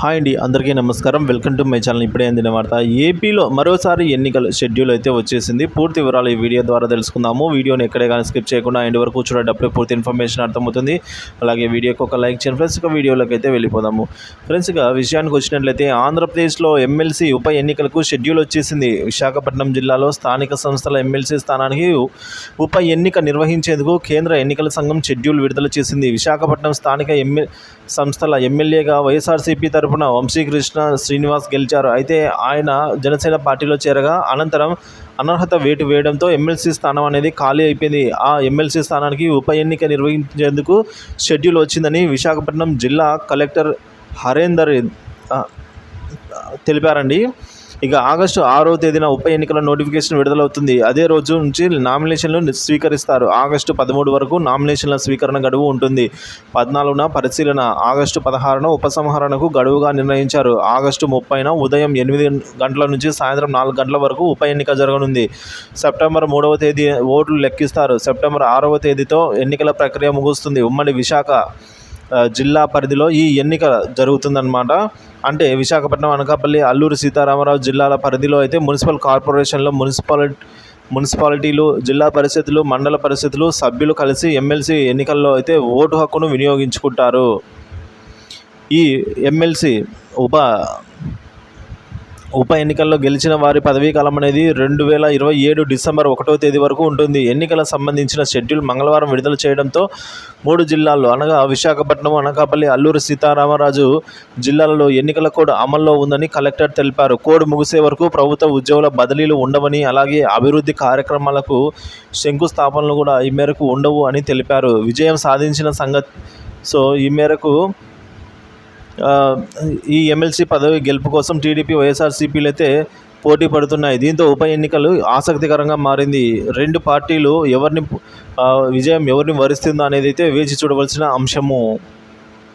Hi అండి, అందరికీ నమస్కారం. Welcome to my channel. ఇప్పుడే అందిన వార్త. ఏపీలో మరోసారి ఎన్నికల షెడ్యూల్ అయితే వచ్చేసింది. పూర్తి వివరాలు ఈ వీడియో ద్వారా తెలుసుకుందాము. వీడియోని ఎక్కడే కానీ స్కిప్ చేయకుండా ఎండ్ వరకు చూడేటప్పుడు పూర్తి ఇన్ఫర్మేషన్ అర్థమవుతుంది. అలాగే వీడియోకి ఒక లైక్ చేయండి ఫ్రెండ్స్. ఇక వీడియోలోకి అయితే వెళ్ళిపోదాము ఫ్రెండ్స్. ఇక విషయానికి వచ్చినట్లయితే ఆంధ్రప్రదేశ్లో ఎమ్మెల్సీ ఉప ఎన్నికలకు షెడ్యూల్ వచ్చేసింది. విశాఖపట్నం జిల్లాలో స్థానిక సంస్థల ఎమ్మెల్సీ స్థానానికి ఉప ఎన్నిక నిర్వహించేందుకు కేంద్ర ఎన్నికల సంఘం షెడ్యూల్ విడుదల చేసింది. విశాఖపట్నం స్థానిక సంస్థల ఎమ్మెల్యేగా వైఎస్ఆర్సీపీ తరపున వంశీకృష్ణ శ్రీనివాస్ గెలిచారు. అయితే ఆయన జనసేన పార్టీలో చేరగా అనంతరం అనర్హత వేటు వేయడంతో ఎమ్మెల్సీ స్థానం అనేది ఖాళీ అయిపోయింది. ఆ ఎమ్మెల్సీ స్థానానికి ఉప ఎన్నిక నిర్వహించేందుకు షెడ్యూల్ వచ్చిందని విశాఖపట్నం జిల్లా కలెక్టర్ హరేందర్ తెలిపారండి. ఇక ఆగస్టు 6వ తేదీన ఉప ఎన్నికల నోటిఫికేషన్ విడుదలవుతుంది. అదే రోజు నుంచి నామినేషన్లు స్వీకరిస్తారు. ఆగస్టు 13 వరకు నామినేషన్ల స్వీకరణ గడువు ఉంటుంది. 14న పరిశీలన, ఆగస్టు 16న ఉపసంహరణకు గడువుగా నిర్ణయించారు. ఆగస్టు 30న ఉదయం 8 గంటల నుంచి సాయంత్రం 4 గంటల వరకు ఉప ఎన్నిక జరగనుంది. సెప్టెంబర్ 3వ తేదీ ఓట్లు లెక్కిస్తారు. సెప్టెంబర్ 6వ తేదీతో ఎన్నికల ప్రక్రియ ముగుస్తుంది. ఉమ్మడి విశాఖ జిల్లా పరిధిలో ఈ ఎన్నిక జరుగుతుందన్నమాట. అంటే విశాఖపట్నం, అనకాపల్లి, అల్లూరు సీతారామరాజు జిల్లాల పరిధిలో అయితే మున్సిపల్ కార్పొరేషన్లో మున్సిపాలిటీలు, జిల్లా పరిషత్తులు, మండల పరిషత్తులు సభ్యులు కలిసి ఎమ్మెల్సీ ఎన్నికల్లో అయితే ఓటు హక్కును వినియోగించుకుంటారు. ఈ ఎమ్మెల్సీ ఉప ఎన్నికల్లో గెలిచిన వారి పదవీ కాలం అనేది 2027 డిసెంబర్ 1వ తేదీ వరకు ఉంటుంది. ఎన్నికల సంబంధించిన షెడ్యూల్ మంగళవారం విడుదల చేయడంతో 3 జిల్లాల్లో అనగా విశాఖపట్నం, అనకాపల్లి, అల్లూరు సీతారామరాజు జిల్లాలలో ఎన్నికల కోడ్ అమల్లో ఉందని కలెక్టర్ తెలిపారు. కోడ్ ముగిసే వరకు ప్రభుత్వ ఉద్యోగుల బదిలీలు ఉండవని, అలాగే అభివృద్ధి కార్యక్రమాలకు శంకుస్థాపనలు కూడా ఈ మేరకు ఉండవు అని తెలిపారు. విజయం సాధించిన ఈ మేరకు ఈ ఎమ్మెల్సీ పదవి గెలుపు కోసం టీడీపీ, వైఎస్ఆర్సీపీలు అయితే పోటీ పడుతున్నాయి. దీంతో ఉప ఎన్నికలు ఆసక్తికరంగా మారింది. రెండు పార్టీలు విజయం ఎవరిని వరిస్తుందో అనేది అయితే వేచి చూడవలసిన అంశము.